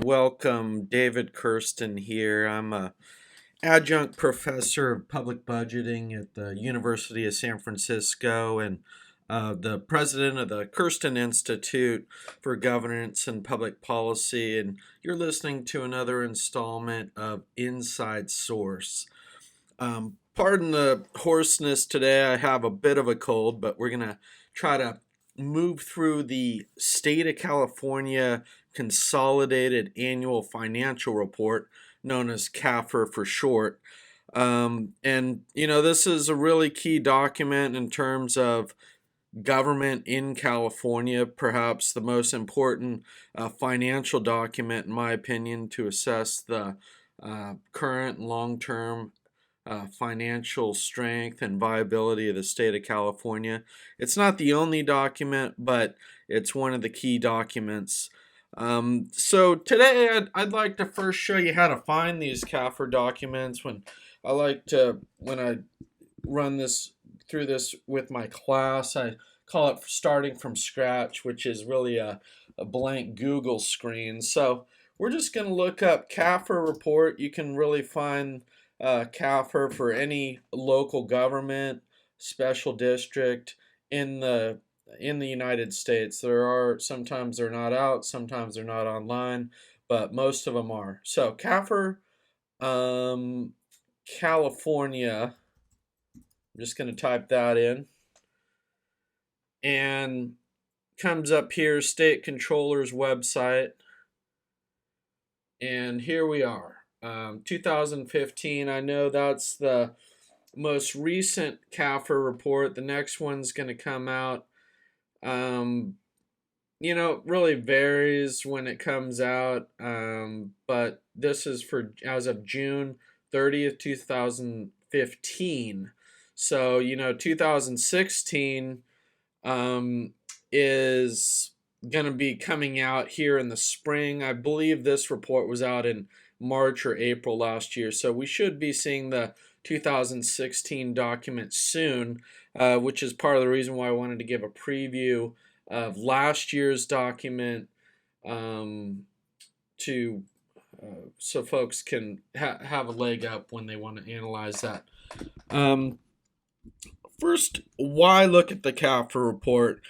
welcome. David Kirsten here. I'm a adjunct professor of public budgeting at the University of San Francisco and the president of the Kirsten Institute for Governance and Public Policy. And you're listening to another installment of Inside Source. Pardon the hoarseness today. I have a bit of a cold, but we're going to try to move through the State of California Consolidated Annual Financial Report, known as CAFR for short. This is a really key document in terms of government in California, perhaps the most important financial document, in my opinion, to assess the current and long-term financial strength and viability of the state of California. It's not the only document, but it's one of the key documents. So today I'd like to first show you how to find these CAFR documents. When I run through this with my class, I call it starting from scratch, which is really a blank Google screen. So we're just going to look up CAFR report. You can really find CAFR for any local government, special district in the United States. Sometimes they're not out, sometimes they're not online, but most of them are. So CAFR, California. I'm just going to type that in, and comes up here, State Controller's website, and here we are. 2015, I know that's the most recent CAFR report. The next one's going to come out. It really varies when it comes out, but this is for as of June 30th, 2015. So, 2016 is going to be coming out here in the spring. I believe this report was out in March or April last year, so we should be seeing the 2016 document soon, which is part of the reason why I wanted to give a preview of last year's document so folks can have a leg up when they want to analyze that. First, why look at the CAFR report?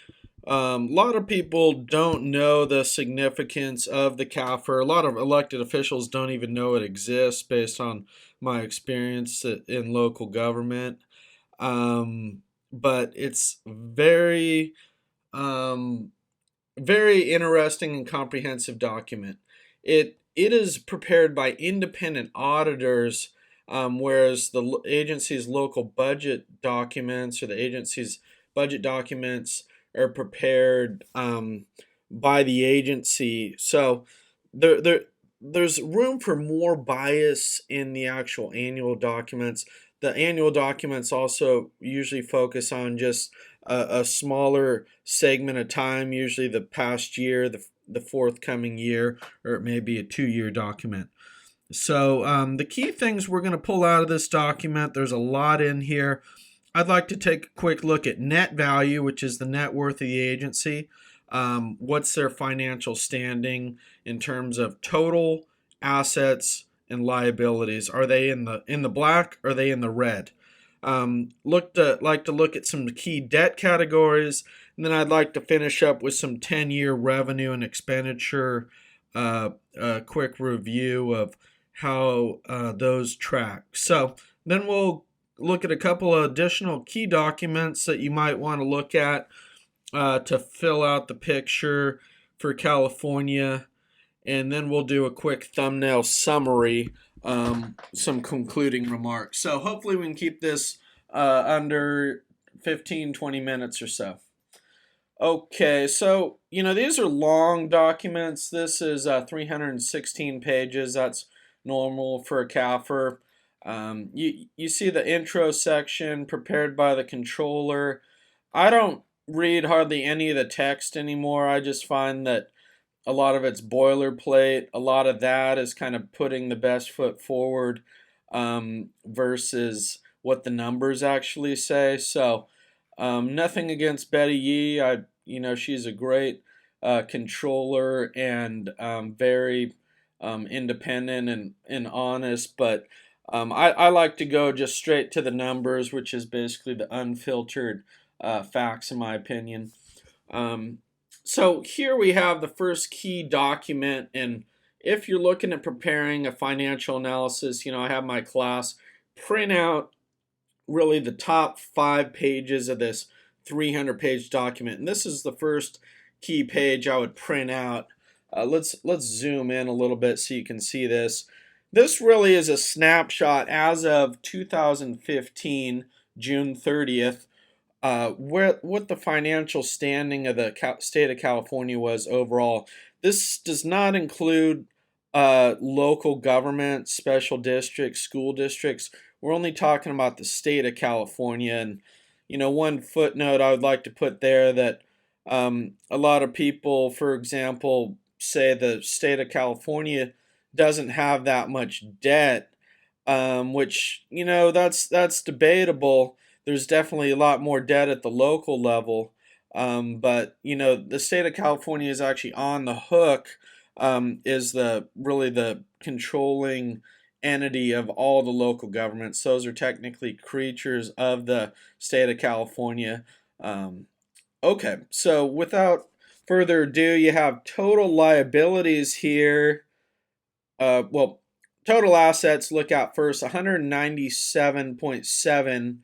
A lot of people don't know the significance of the CAFR. A lot of elected officials don't even know it exists based on my experience in local government. But it's very, very interesting and comprehensive document. It is prepared by independent auditors, whereas the agency's local budget documents or the agency's budget documents are prepared by the agency. So there's room for more bias in the actual annual documents. The annual documents also usually focus on just a smaller segment of time, usually the past year, the forthcoming year, or it may be a 2-year document. So the key things we're going to pull out of this document, there's a lot in here. I'd like to take a quick look at net value, which is the net worth of the agency. What's their financial standing in terms of total assets and liabilities? Are they in the black? Or are they in the red? Like to look at some key debt categories, and then I'd like to finish up with some 10-year revenue and expenditure, a quick review of how those track. So then we'll look at a couple of additional key documents that you might want to look at to fill out the picture for California, and then we'll do a quick thumbnail summary, some concluding remarks. So hopefully we can keep this under 15-20 minutes or so. Okay, so these are long documents. This is 316 pages. That's normal for a CAFR. You see the intro section prepared by the controller. I don't read hardly any of the text anymore. I just find that a lot of it's boilerplate. A lot of that is kind of putting the best foot forward versus what the numbers actually say. So nothing against Betty Yee. She's a great controller and very independent and honest, but I like to go just straight to the numbers, which is basically the unfiltered facts, in my opinion. Um, so here we have the first key document, and if you're looking at preparing a financial analysis, I have my class print out really the top 5 pages of this 300-page document, and this is the first key page I would print out. Let's zoom in a little bit so you can see this. This really is a snapshot as of 2015, June 30th, what the financial standing of the state of California was overall. This does not include local government, special districts, school districts. We're only talking about the state of California. And, one footnote I would like to put there that a lot of people, for example, say the state of California doesn't have that much debt, which, that's debatable. There's definitely a lot more debt at the local level. But the state of California is actually on the hook, is really the controlling entity of all the local governments. Those are technically creatures of the state of California. Okay, so without further ado, you have total liabilities here. Well, total assets, look out first, 197.7, and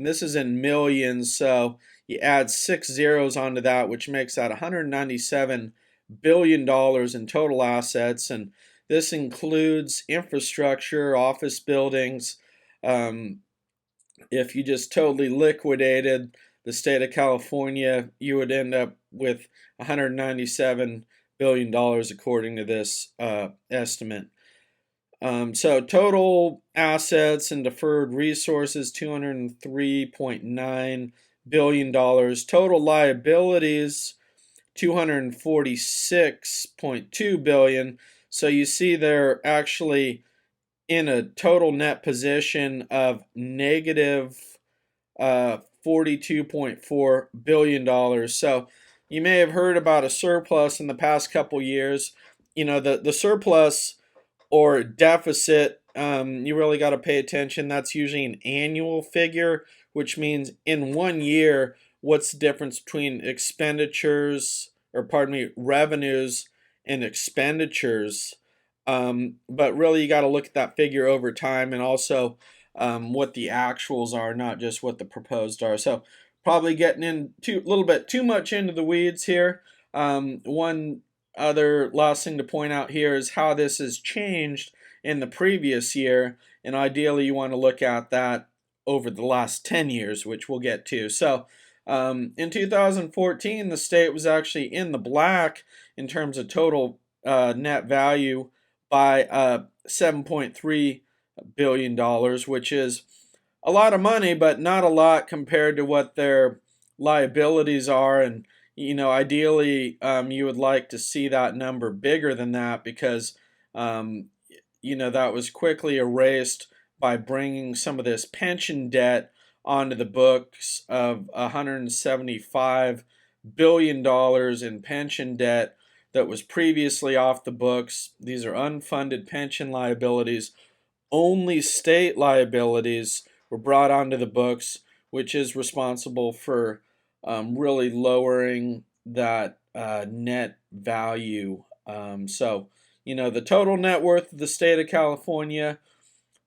this is in millions, so you add 6 zeros onto that, which makes that $197 billion in total assets, and this includes infrastructure, office buildings. If you just totally liquidated the state of California, you would end up with $197 billion according to this estimate. So total assets and deferred resources, $203.9 billion. Total liabilities, $246.2 billion. So you see they're actually in a total net position of negative $42.4 billion. So you may have heard about a surplus in the past couple years. The surplus or deficit, you really got to pay attention. That's usually an annual figure, which means in one year, what's the difference between revenues and expenditures. But really, you got to look at that figure over time and also what the actuals are, not just what the proposed are. So probably getting a little bit too much into the weeds here. One other last thing to point out here is how this has changed in the previous year, and ideally you want to look at that over the last 10 years, which we'll get to. So in 2014, the state was actually in the black in terms of total net value by $7.3 billion, which is a lot of money, but not a lot compared to what their liabilities are. And ideally, you would like to see that number bigger than that because, that was quickly erased by bringing some of this pension debt onto the books of $175 billion in pension debt that was previously off the books. These are unfunded pension liabilities. Only state liabilities were brought onto the books, which is responsible for really lowering that net value. So, the total net worth of the state of California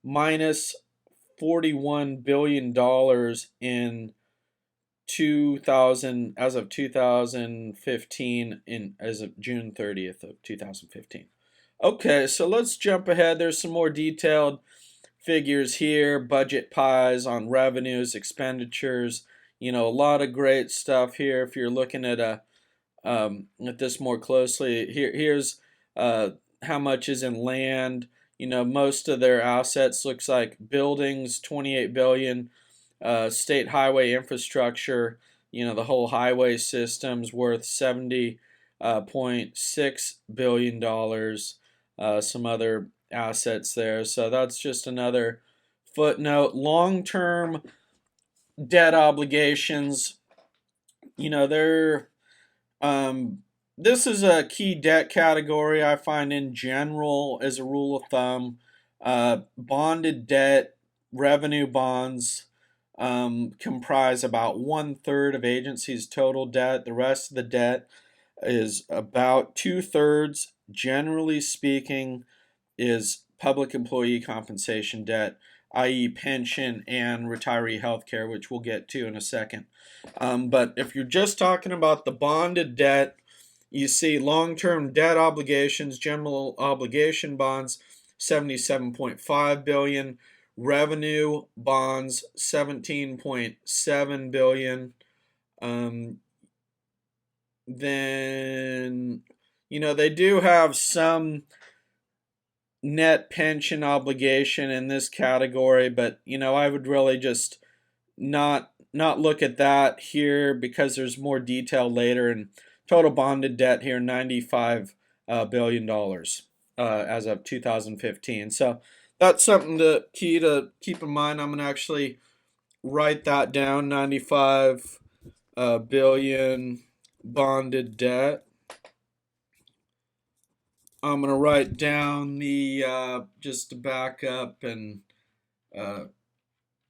minus $41 billion in 2000 as of 2015 as of June 30th of 2015. Okay, so let's jump ahead. There's some more detailed figures here, budget pies on revenues, expenditures, a lot of great stuff here. If you're looking at this more closely, here's how much is in land. Most of their assets looks like buildings, 28 billion, state highway infrastructure, the whole highway system's worth $70.6 billion. Some other assets there. So that's just another footnote. Long-term debt obligations, they're this is a key debt category I find in general as a rule of thumb. Bonded debt, revenue bonds comprise about 1/3 of agencies' total debt. The rest of the debt is about 2/3, generally speaking, is public employee compensation debt, i.e., pension and retiree health care, which we'll get to in a second. But if you're just talking about the bonded debt, you see long-term debt obligations, general obligation bonds, 77.5 billion, revenue bonds, 17.7 billion. Then, they do have some net pension obligation in this category, but I would really just not look at that here because there's more detail later. And total bonded debt here, $95 billion as of 2015. So that's something to keep in mind. I'm gonna actually write that down. 95 billion bonded debt. I'm gonna write down the just to back up and uh,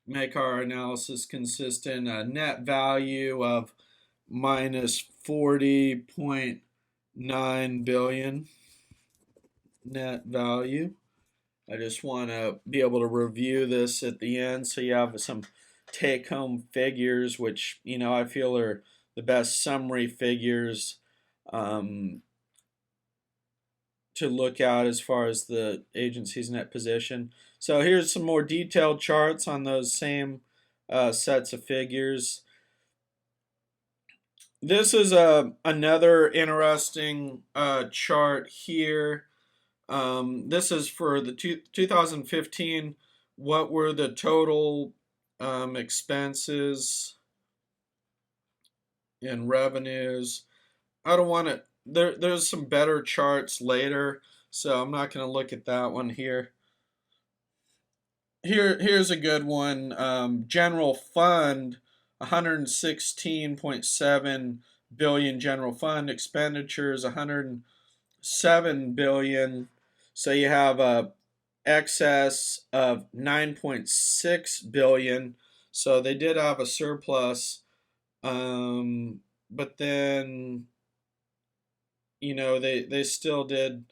make our analysis consistent. A net value of minus 40.9 billion net value. I just want to be able to review this at the end so you have some take home figures, which I feel are the best summary figures to look at as far as the agency's net position. So here's some more detailed charts on those same sets of figures. This is another interesting chart here. This is for the 2015. What were the total expenses and revenues? I don't want to. There's some better charts later, so I'm not going to look at that one here. Here's a good one. General fund, 116.7 billion general fund. Expenditures, 107 billion. So you have a excess of 9.6 billion. So they did have a surplus, but then they still did.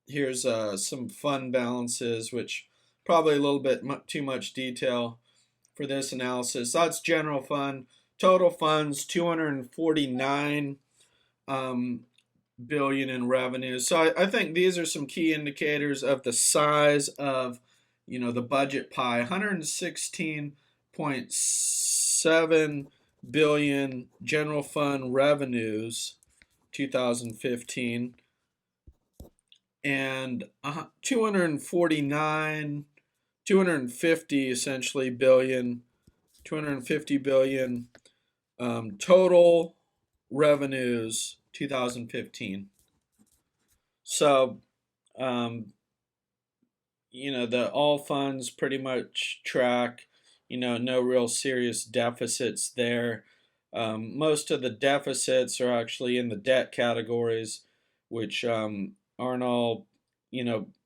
Here's some fund balances, which probably a little bit too much detail for this analysis. That's general fund. Total funds, 249 billion in revenue. So I think these are some key indicators of the size of the budget pie. 116.7 billion general fund revenues 2015, and 250 essentially billion, 250 billion total revenues 2015. So the all funds pretty much track, no real serious deficits there. Most of the deficits are actually in the debt categories, which aren't all,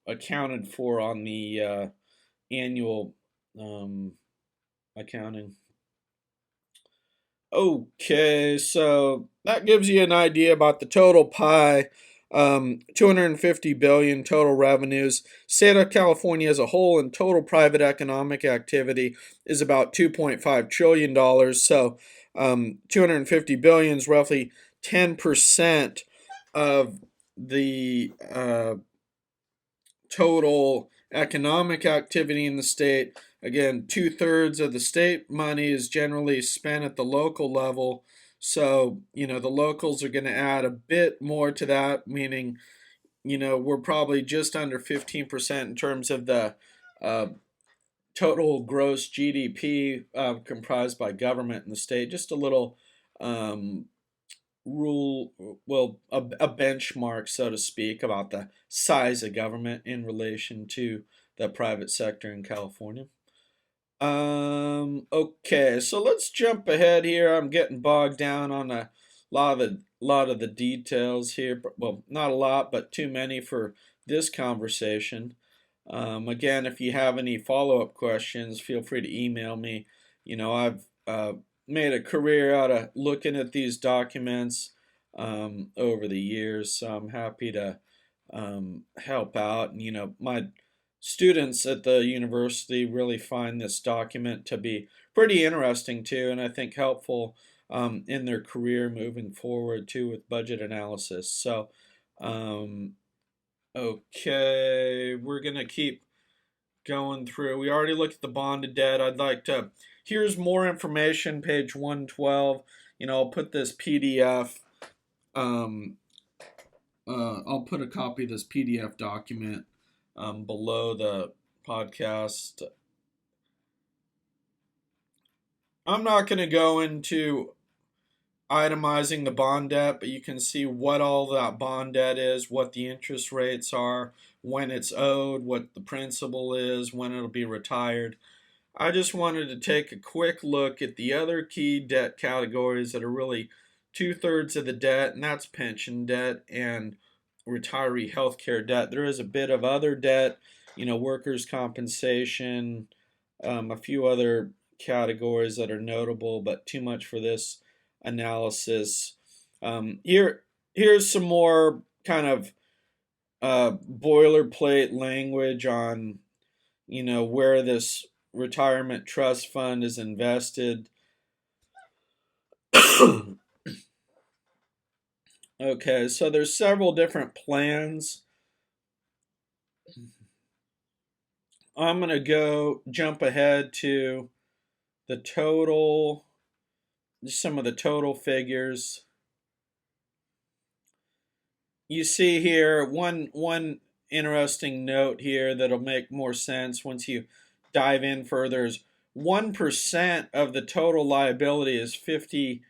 accounted for on the annual accounting. Okay, so that gives you an idea about the total pie. 250 billion total revenues. State of California as a whole in total private economic activity is about $2.5 trillion. So 250 billion is roughly 10% of the total economic activity in the state. Again, 2/3 of the state money is generally spent at the local level. So, the locals are going to add a bit more to that, meaning, we're probably just under 15% in terms of the total gross GDP comprised by government in the state. Just a little a benchmark, so to speak, about the size of government in relation to the private sector in California. Okay, so let's jump ahead here. I'm getting bogged down on a lot of the details here. Well, not a lot, but too many for this conversation. Again, if you have any follow-up questions, feel free to email me. I've made a career out of looking at these documents over the years, so I'm happy to help out. And my students at the university really find this document to be pretty interesting too, and I think helpful in their career moving forward too with budget analysis. So, okay, we're gonna keep going through. We already looked at the bonded debt. Here's more information, page 112. I'll put this PDF. I'll put a copy of this PDF document below the podcast. I'm not going to go into itemizing the bond debt, but you can see what all that bond debt is, what the interest rates are, when it's owed, what the principal is, when it'll be retired. I just wanted to take a quick look at the other key debt categories that are really 2/3 of the debt, and that's pension debt and retiree health care debt. There is a bit of other debt, workers' compensation, a few other categories that are notable, but too much for this analysis. Here's some more kind of boilerplate language on, where this retirement trust fund is invested. Okay, so there's several different plans. I'm going to jump ahead to the total, some of the total figures. You see here one interesting note here that'll make more sense once you dive in further is 1% of the total liability is 58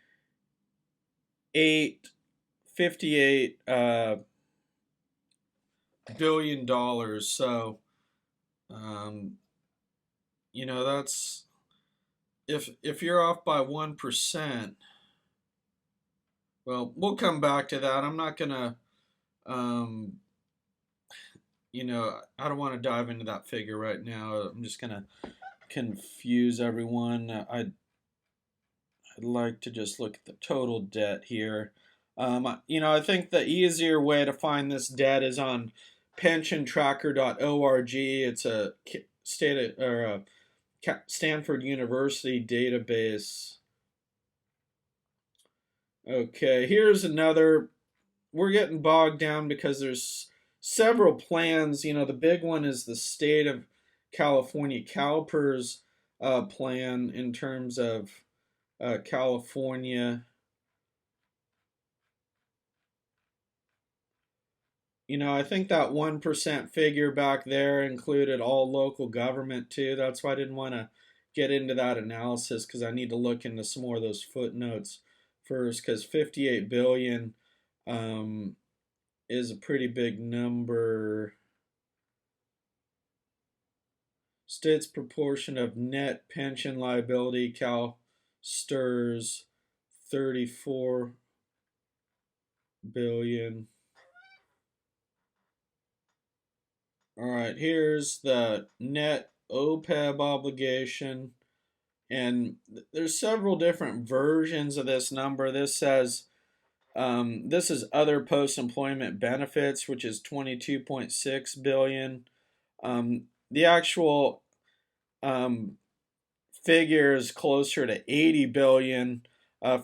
billion dollars. So that's if you're off by 1%. Well, we'll come back to that. I'm not gonna I don't want to dive into that figure right now. I'm just gonna confuse everyone. I'd like to just look at the total debt here. I think the easier way to find this debt is on pensiontracker.org. It's a Stanford University database. Okay, here's another. We're getting bogged down because there's several plans. The big one is the state of California Calpers plan in terms of California. I think that 1% figure back there included all local government too. That's why I didn't want to get into that analysis because I need to look into some more of those footnotes first because 58 billion is a pretty big number. State's proportion of net pension liability, CalSTRS, 34 billion. All right, here's the net OPEB obligation. And there's several different versions of this number. This says this is other post-employment benefits, which is 22.6 billion. The actual figure is closer to 80 billion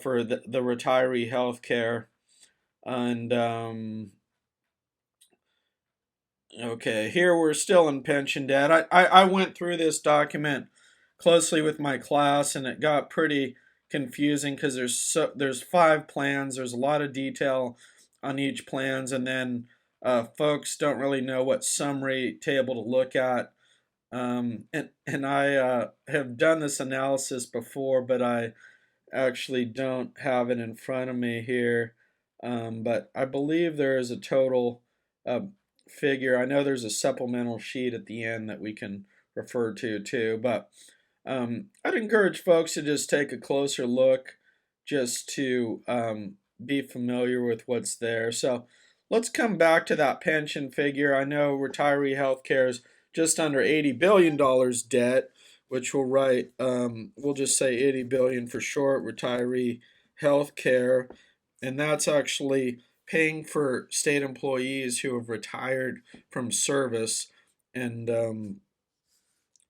for the retiree health care. And okay, here we're still in pension debt. I went through this document closely with my class, and it got pretty confusing because there's 5 plans. There's a lot of detail on each plans, and then folks don't really know what summary table to look at. And I have done this analysis before, but I actually don't have it in front of me here. But I believe there is a total figure. I know there's a supplemental sheet at the end that we can refer to too, but I'd encourage folks to just take a closer look just to be familiar with what's there. So let's come back to that pension figure. I know retiree healthcare is just under $80 billion debt, which we'll just say 80 billion for short, retiree healthcare, and that's actually paying for state employees who have retired from service, and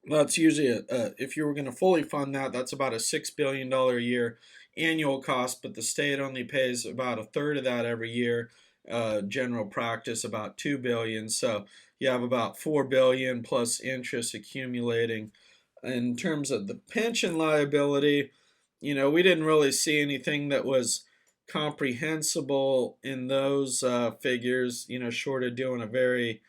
that's usually if you were going to fully fund that, that's about a $6 billion a year annual cost, but the state only pays about a third of that every year. General practice about 2 billion, so you have about 4 billion plus interest accumulating. In terms of the pension liability, we didn't really see anything that was comprehensible in those figures, short of doing a very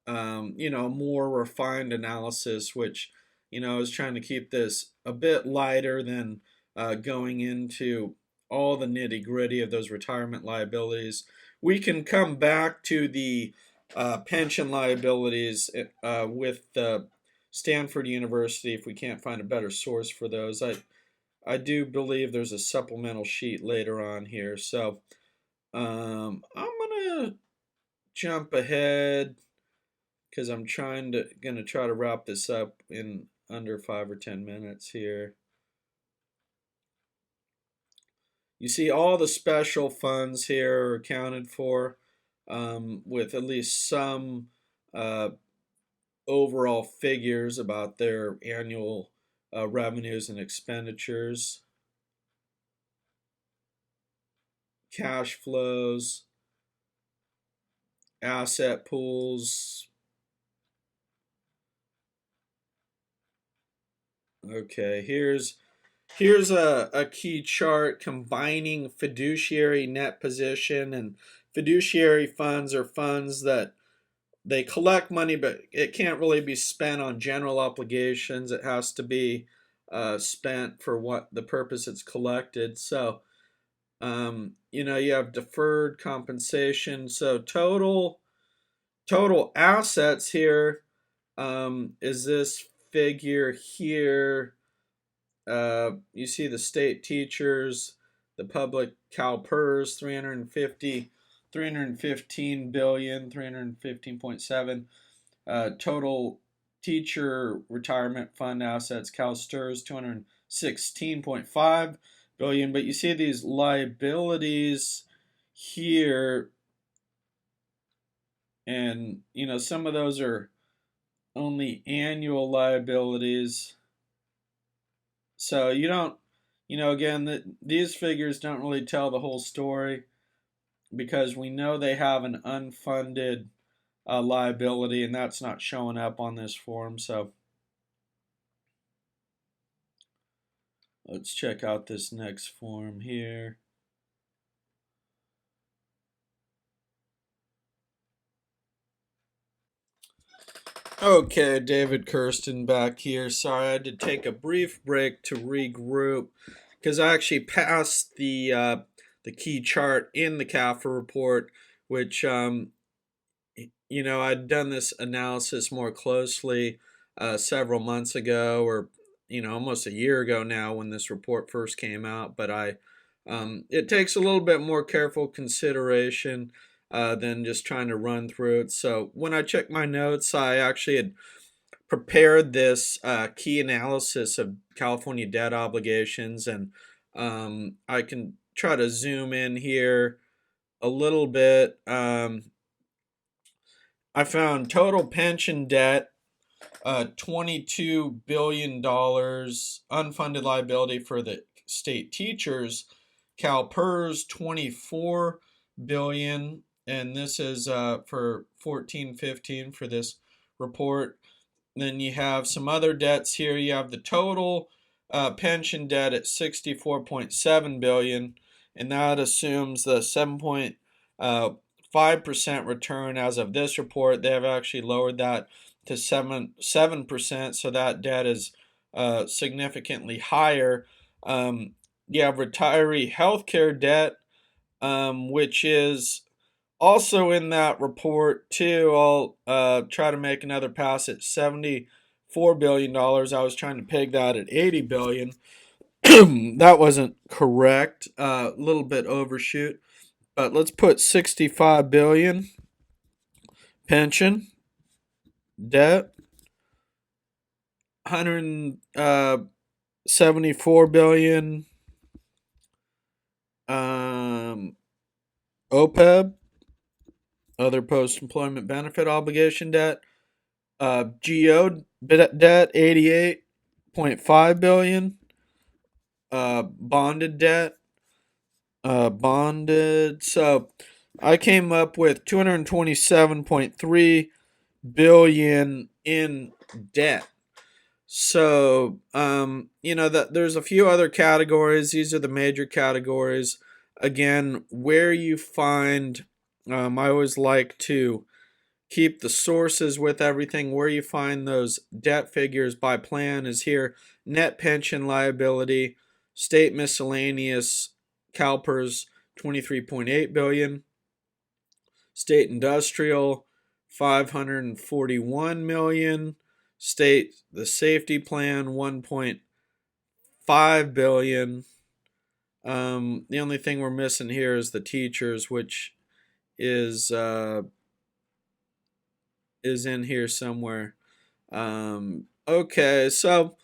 more refined analysis, which, is trying to keep this a bit lighter than going into all the nitty gritty of those retirement liabilities. We can come back to the pension liabilities with Stanford University if we can't find a better source for those. I do believe there's a supplemental sheet later on here. So I'm going to jump ahead because I'm gonna try to wrap this up in under 5 or 10 minutes here. You see all the special funds here are accounted for with at least some uh, overall figures about their annual revenues and expenditures, cash flows, asset pools. Okay, here's a key chart combining fiduciary net position, and fiduciary funds are funds that they collect money, but it can't really be spent on general obligations. It has to be spent for what the purpose it's collected. So, you have deferred compensation. So total assets here is this figure here. You see the state teachers, the public Calpers, 315 billion, 315.7. Total teacher retirement fund assets, CalSTRS, 216.5 billion. But you see these liabilities here, and some of those are only annual liabilities. So you don't, again, these figures don't really tell the whole story because we know they have an unfunded liability, and that's not showing up on this form. So let's check out this next form here. Okay, David Kirsten back here. Sorry, I had to take a brief break to regroup because I actually passed the key chart in the CAFR report, which I'd done this analysis more closely several months ago, or almost a year ago now when this report first came out. But it takes a little bit more careful consideration than just trying to run through it. So when I checked my notes, I actually had prepared this key analysis of California debt obligations, and I can try to zoom in here a little bit. I found total pension debt, $22 billion, unfunded liability for the state teachers, CalPERS, 24 billion, and this is for 14-15 for this report. Then you have some other debts here. You have the total pension debt at 64.7 billion, and that assumes the 7.5% return as of this report. They have actually lowered that to 7%, so that debt is significantly higher. You have retiree healthcare debt, which is also in that report too. I'll try to make another pass at $74 billion. I was trying to peg that at 80 billion. That wasn't correct. A little bit overshoot, but let's put 65 billion pension debt, 174 billion OPEB, other post-employment benefit obligation debt, GO debt 88.5 billion, bonded debt, bonded. So I came up with 227.3 billion in debt. So, that there's a few other categories. These are the major categories. Again, where you find, I always like to keep the sources with everything. Where you find those debt figures by plan is here. Net pension liability, state miscellaneous, Calpers 23.8 billion, state industrial 541 million, state the safety plan 1.5 billion. The only thing we're missing here is the teachers, which is in here somewhere. Okay, so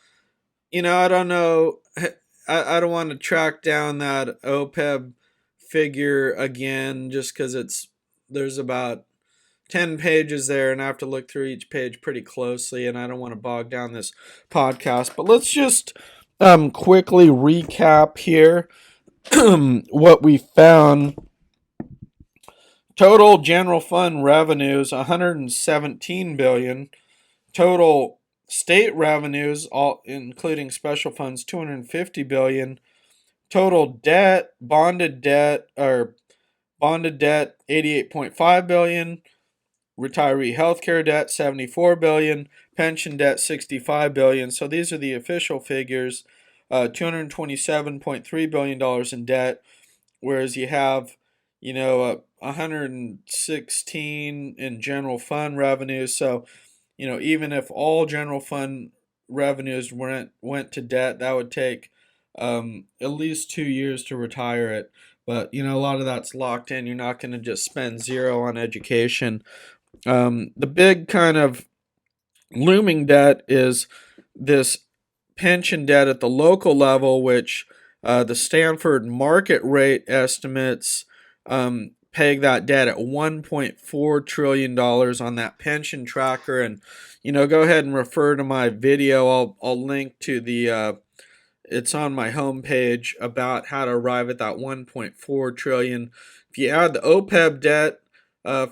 I don't know. I don't want to track down that OPEB figure again, just because there's about 10 pages there, and I have to look through each page pretty closely, and I don't want to bog down this podcast. But let's just quickly recap here what we found. Total general fund revenues 117 billion. Total state revenues, all including special funds, 250 billion. Total debt, bonded debt 88.5 billion. Retiree healthcare debt 74 billion, pension debt 65 billion. So these are the official figures. $227.3 billion in debt, whereas you have 116 in general fund revenues. So even if all general fund revenues went to debt, that would take at least 2 years to retire it. But a lot of that's locked in. You're not going to just spend zero on education. The big kind of looming debt is this pension debt at the local level, which the Stanford market rate estimates peg that debt at $1.4 trillion on that pension tracker. And go ahead and refer to my video. I'll link to the it's on my homepage about how to arrive at that 1.4 trillion. If you add the OPEB debt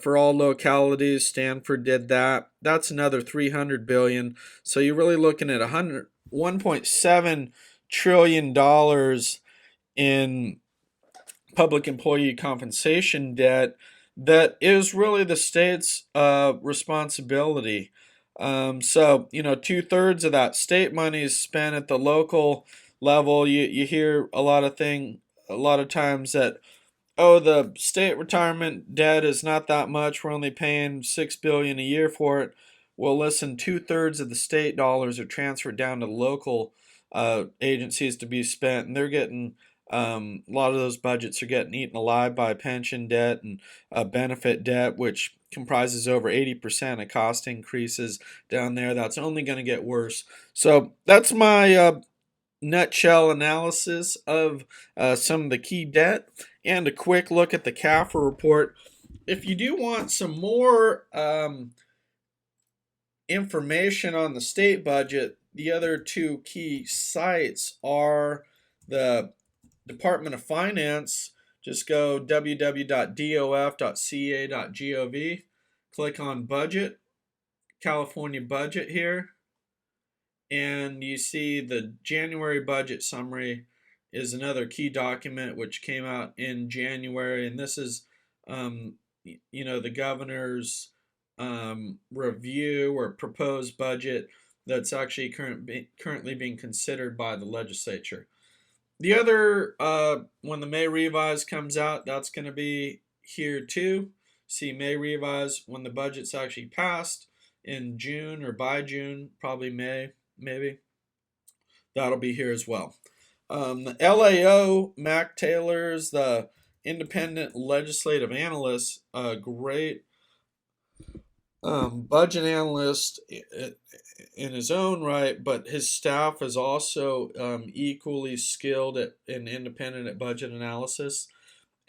for all localities, Stanford did that. That's another 300 billion. So you're really looking at 1.7 trillion dollars in public employee compensation debt that is really the state's responsibility. So 2/3 of that state money is spent at the local level. You hear a lot of times that, oh, the state retirement debt is not that much. We're only paying $6 billion a year for it. Well, listen, 2/3 of the state dollars are transferred down to local agencies to be spent, and they're getting a lot of those budgets are getting eaten alive by pension debt and benefit debt, which comprises over 80% of cost increases down there. That's only going to get worse. So that's my nutshell analysis of some of the key debt and a quick look at the CAFR report. If you do want some more information on the state budget, the other two key sites are the Department of Finance. Just go www.dof.ca.gov, click on budget, California budget here, and you see the January budget summary is another key document which came out in January, and this is the governor's review or proposed budget that's actually currently being considered by the legislature. The other, when the May revise comes out, that's going to be here too. See May revise when the budget's actually passed in June or by June, probably May, maybe. That'll be here as well. The LAO, Mac Taylor's the independent legislative analyst, a great budget analyst in his own right, but his staff is also equally skilled and independent at budget analysis.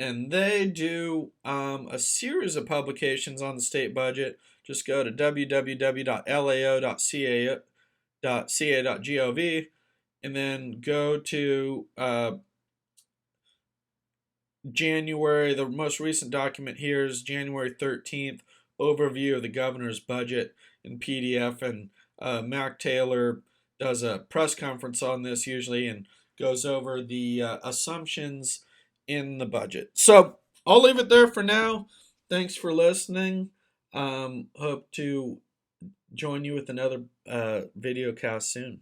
And they do a series of publications on the state budget. Just go to www.lao.ca.gov and then go to January. The most recent document here is January 13th, overview of the governor's budget in PDF. And Mac Taylor does a press conference on this usually and goes over the assumptions in the budget. So I'll leave it there for now. Thanks for listening. Hope to join you with another video cast soon.